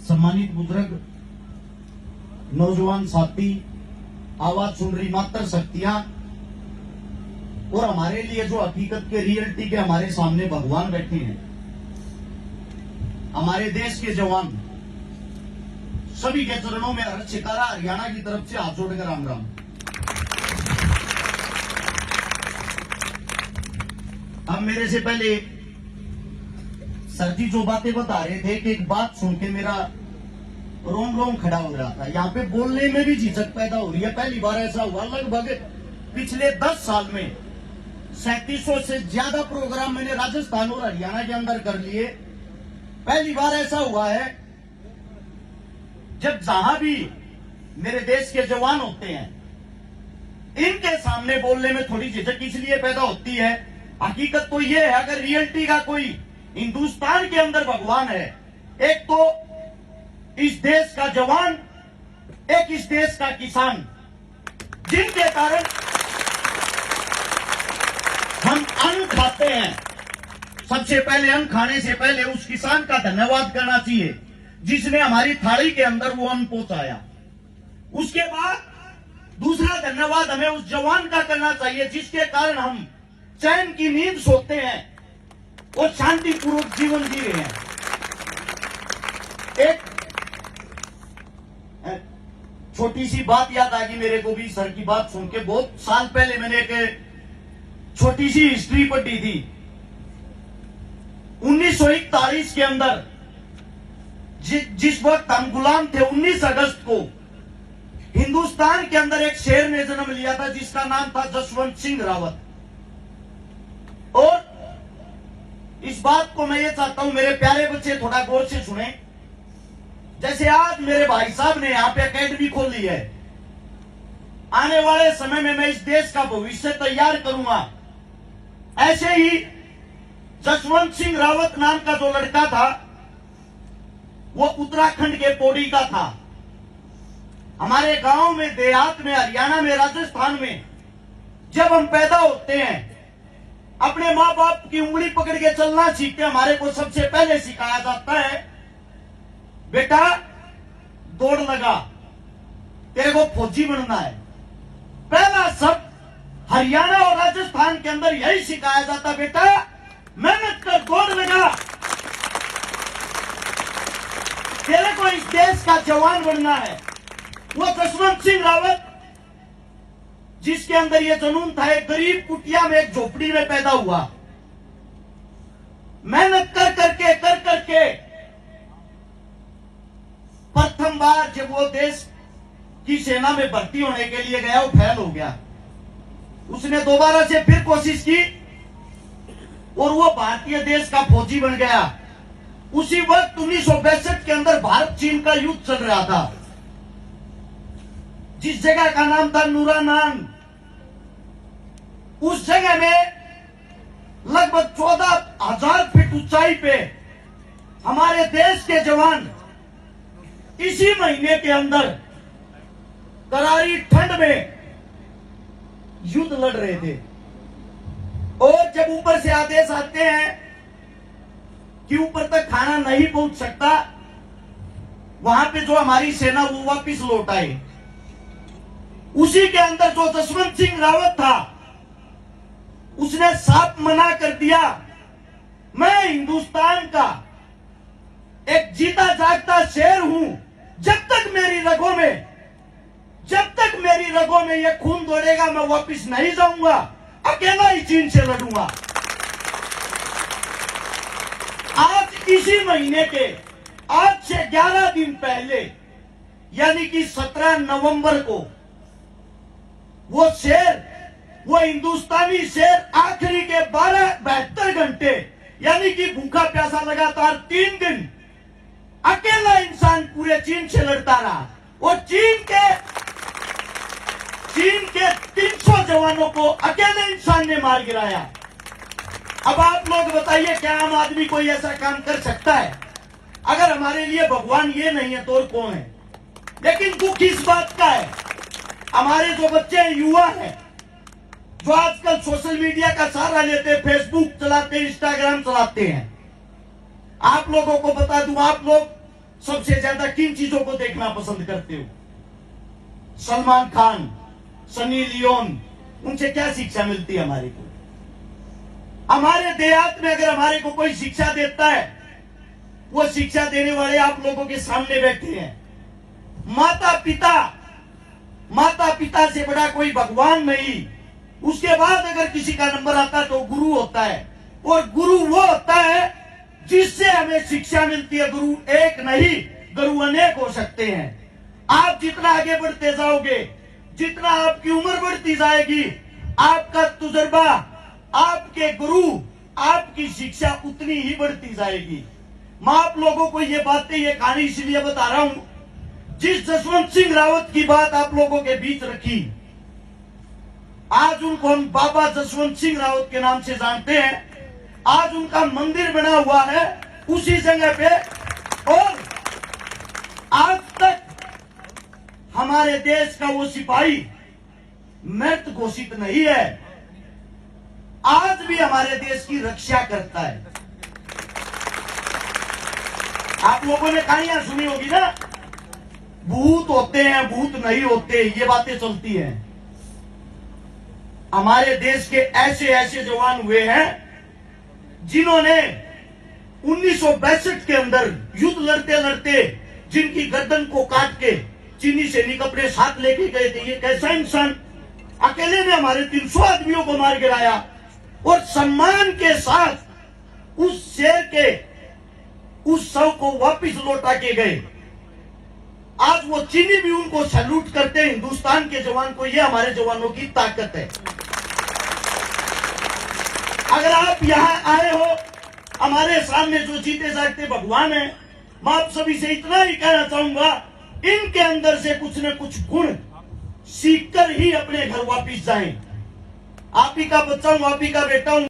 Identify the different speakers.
Speaker 1: सम्मानित बुजुर्ग, नौजवान साथी, आवाज सुन रही मात्र शक्तियां और हमारे लिए जो हकीकत के रियलिटी के हमारे सामने भगवान बैठे हैं, हमारे देश के जवान, सभी के चरणों में हर शिकारा हरियाणा की तरफ से हाथ जोड़कर राम राम। अब मेरे से पहले सर जी जो बातें बता रहे थे कि एक बात सुन के मेरा रोम रोम खड़ा हो रहा था। यहाँ पे बोलने में भी झिझक पैदा हो रही है। पहली बार ऐसा हुआ, लगभग पिछले 10 साल में 3700 से ज्यादा प्रोग्राम मैंने राजस्थान और हरियाणा के अंदर कर लिए। पहली बार ऐसा हुआ है जब जहां भी मेरे देश के जवान होते हैं, इनके सामने बोलने में थोड़ी झिझक इसलिए पैदा होती है। हकीकत तो ये है, अगर रियलिटी का कोई हिंदुस्तान के अंदर भगवान है, एक तो इस देश का जवान, एक इस देश का किसान, जिनके कारण हम अन्न खाते हैं। सबसे पहले अन्न खाने से पहले उस किसान का धन्यवाद करना चाहिए जिसने हमारी थाली के अंदर वो अन्न पहुंचाया। उसके बाद दूसरा धन्यवाद हमें उस जवान का करना चाहिए जिसके कारण हम चैन की नींद सोते हैं और शांतिपूर्वक जीवन जी रहे हैं। एक छोटी सी बात याद आ गई मेरे को भी सर की बात सुन के। बहुत साल पहले मैंने एक छोटी सी हिस्ट्री पढ़ी थी। 1941 के अंदर जिस वक्त हम गुलाम थे, 19 अगस्त को हिंदुस्तान के अंदर एक शेर ने जन्म लिया था जिसका नाम था जसवंत सिंह रावत। और इस बात को मैं ये चाहता हूं मेरे प्यारे बच्चे थोड़ा गौर से सुने। जैसे आज मेरे भाई साहब ने यहां पे एकेडमी खोली है, आने वाले समय में मैं इस देश का भविष्य तैयार करूंगा। ऐसे ही जसवंत सिंह रावत नाम का जो लड़का था, वो उत्तराखंड के पौड़ी का था। हमारे गांव में, देहात में, हरियाणा में, राजस्थान में जब हम पैदा होते हैं, अपने माँ बाप की उंगली पकड़ के चलना सीखते, हमारे को सबसे पहले सिखाया जाता है, बेटा दौड़ लगा, तेरे को फौजी बनना है। पहला शब्द हरियाणा और राजस्थान के अंदर यही सिखाया जाता, बेटा मेहनत कर, दौड़ लगा, तेरे को इस देश का जवान बनना है। वो जसवंत सिंह रावत जिसके अंदर ये जुनून था, एक गरीब कुटिया में, एक झोपड़ी में पैदा हुआ। मेहनत कर करके प्रथम बार जब वो देश की सेना में भर्ती होने के लिए गया, वो फेल हो गया। उसने दोबारा से फिर कोशिश की और वो भारतीय देश का फौजी बन गया। उसी वक्त 1962 के अंदर भारत चीन का युद्ध चल रहा था। जिस जगह का नाम था नूरानांग, उस जगह में लगभग 14,000 फीट ऊंचाई पे हमारे देश के जवान इसी महीने के अंदर करारी ठंड में युद्ध लड़ रहे थे। और जब ऊपर से आदेश आते हैं कि ऊपर तक खाना नहीं पहुंच सकता, वहां पे जो हमारी सेना वो वापिस लौट आए। उसी के अंदर जो जसवंत सिंह रावत था, उसने साफ मना कर दिया, मैं हिंदुस्तान का एक जीता जागता शेर हूं। जब तक मेरी रगों में ये खून दौड़ेगा, मैं वापिस नहीं जाऊंगा, अकेला ही चीन से लड़ूंगा। आज इसी महीने के, आज से 11 दिन पहले, यानी कि 17 नवंबर को, वो शेर, वो हिंदुस्तानी शेर आखिरी के 72 घंटे, यानी कि भूखा प्यासा लगातार 3 दिन अकेला इंसान पूरे चीन से लड़ता रहा और चीन के 300 जवानों को अकेले इंसान ने मार गिराया। अब आप लोग बताइए, क्या आम आदमी कोई ऐसा काम कर सकता है? अगर हमारे लिए भगवान ये नहीं है तो और कौन है? लेकिन दुख इस बात का है, हमारे जो बच्चे हैं, युवा हैं, जो आजकल सोशल मीडिया का सहारा लेते हैं, फेसबुक चलाते हैं, इंस्टाग्राम चलाते हैं। आप लोगों को बता दूं, आप लोग सबसे ज्यादा किन चीजों को देखना पसंद करते हो? सलमान खान, सनी लियोन, उनसे क्या शिक्षा मिलती है हमारे को? हमारे देहात में अगर हमारे को कोई शिक्षा देता है, वो शिक्षा देने वाले आप लोगों के सामने बैठे हैं। माता पिता से बड़ा कोई भगवान नहीं। उसके बाद अगर किसी का नंबर आता है तो गुरु होता है, और गुरु वो होता है जिससे हमें शिक्षा मिलती है। गुरु एक नहीं, गुरु अनेक हो सकते हैं। आप जितना आगे बढ़ते जाओगे, जितना आपकी उम्र बढ़ती जाएगी, आपका तजुर्बा, आपके गुरु, आपकी शिक्षा उतनी ही बढ़ती जाएगी। मैं आप लोगों को ये बातें, ये कहानी इसलिए बता रहा हूं, जिस जसवंत सिंह रावत की बात आप लोगों के बीच रखी, आज उनको हम बाबा जसवंत सिंह रावत के नाम से जानते हैं। आज उनका मंदिर बना हुआ है उसी जगह पे, और आज तक हमारे देश का वो सिपाही मृत घोषित नहीं है, आज भी हमारे देश की रक्षा करता है। आप लोगों ने कहानियां सुनी होगी ना, भूत होते हैं, भूत नहीं होते, ये बातें चलती हैं। हमारे देश के ऐसे ऐसे जवान हुए हैं जिन्होंने 1962 के अंदर युद्ध लड़ते लड़ते जिनकी गर्दन को काट के चीनी सैनिक अपने साथ लेके गए थे। ये कैसा इंसान, अकेले ने हमारे 300 आदमियों को मार गिराया और सम्मान के साथ उस शेर के उस शव को वापिस लौटा के गए। आज वो चीनी भी उनको सैल्यूट करते हैं, हिंदुस्तान के जवान को। ये हमारे जवानों की ताकत है। अगर आप यहां आए हो, हमारे सामने जो जीते जागते भगवान है, मैं आप सभी से इतना ही कहना चाहूंगा, इनके अंदर से कुछ न कुछ गुण सीखकर ही अपने घर वापिस जाएं। आप ही का बच्चा हूं, आप ही का बेटा हूं।